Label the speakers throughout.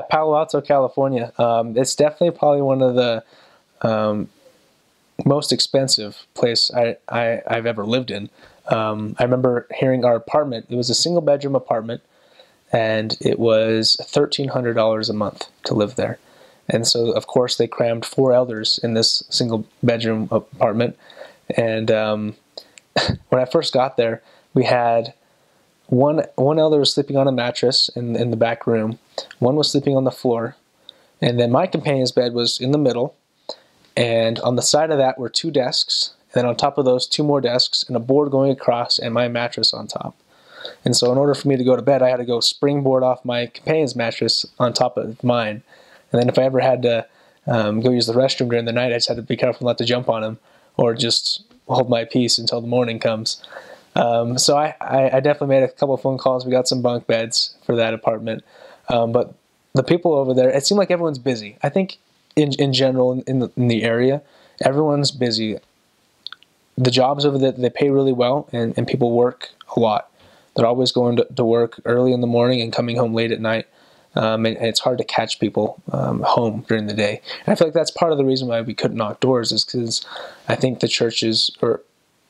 Speaker 1: Palo Alto, California. It's definitely probably one of the most expensive place I've ever lived in. I remember hearing our apartment. It was a single bedroom apartment, and it was $1,300 a month to live there. And so, of course, they crammed 4 elders in this single bedroom apartment. And when I first got there, we had one elder was sleeping on a mattress in the back room. One was sleeping on the floor. And then my companion's bed was in the middle. And on the side of that were 2 desks. And then on top of those, 2 more desks and a board going across and my mattress on top. And so in order for me to go to bed, I had to go springboard off my companion's mattress on top of mine. And then if I ever had to go use the restroom during the night, I just had to be careful not to jump on him or just hold my peace until the morning comes. So I definitely made a couple of phone calls. We got some bunk beds for that apartment. But the people over there, it seemed like everyone's busy. I think in general in the area, everyone's busy. The jobs over there, they pay really well, and people work a lot. They're always going to work early in the morning and coming home late at night. And it's hard to catch people home during the day. And I feel like that's part of the reason why we couldn't knock doors, is because I think the churches, I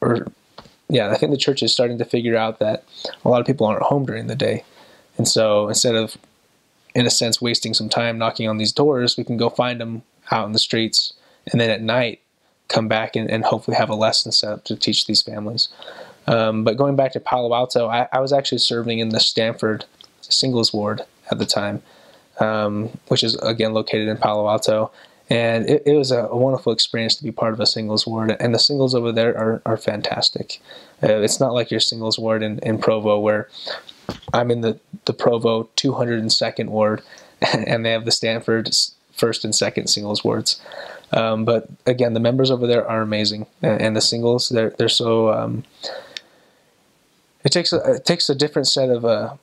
Speaker 1: think the church is starting to figure out that a lot of people aren't home during the day. And so instead of, in a sense, wasting some time knocking on these doors, we can go find them out in the streets, and then at night come back and hopefully have a lesson set up to teach these families. But going back to Palo Alto, I was actually serving in the Stanford singles ward at the time, which is, again, located in Palo Alto. And it was a wonderful experience to be part of a singles ward. And the singles over there are fantastic. It's not like your singles ward in Provo, where I'm in the Provo 202nd ward, and they have the Stanford first and second singles wards. But again, the members over there are amazing, and the singles, they're so. It takes a different set of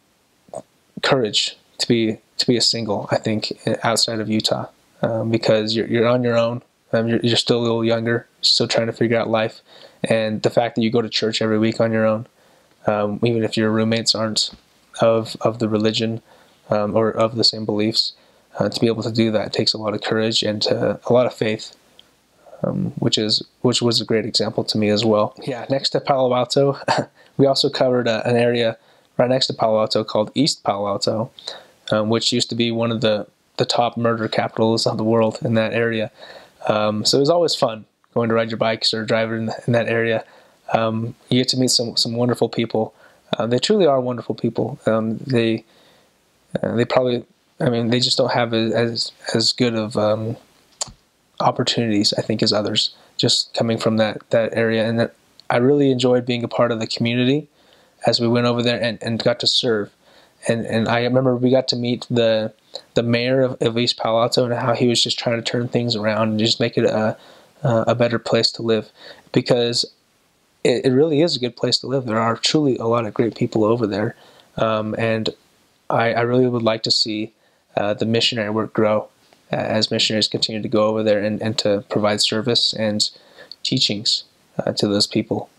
Speaker 1: courage to be a single, I think, outside of Utah, because you're on your own. You're still a little younger, still trying to figure out life, and the fact that you go to church every week on your own, even if your roommates aren't of the religion or of the same beliefs, to be able to do that takes a lot of courage and a lot of faith, which was a great example to me as well. Yeah, next to Palo Alto, we also covered an area right next to Palo Alto called East Palo Alto, which used to be one of the top murder capitals of the world in that area. So it was always fun going to ride your bikes or driving in that area. You get to meet some wonderful people. They truly are wonderful people. They probably, they just don't have as good of opportunities, I think, as others, just coming from that area. And that I really enjoyed being a part of the community as we went over there and got to serve. And I remember we got to meet the mayor of East Palo Alto, and how he was just trying to turn things around and just make it a better place to live, because it really is a good place to live. There are truly a lot of great people over there, and I really would like to see the missionary work grow as missionaries continue to go over there and to provide service and teachings to those people.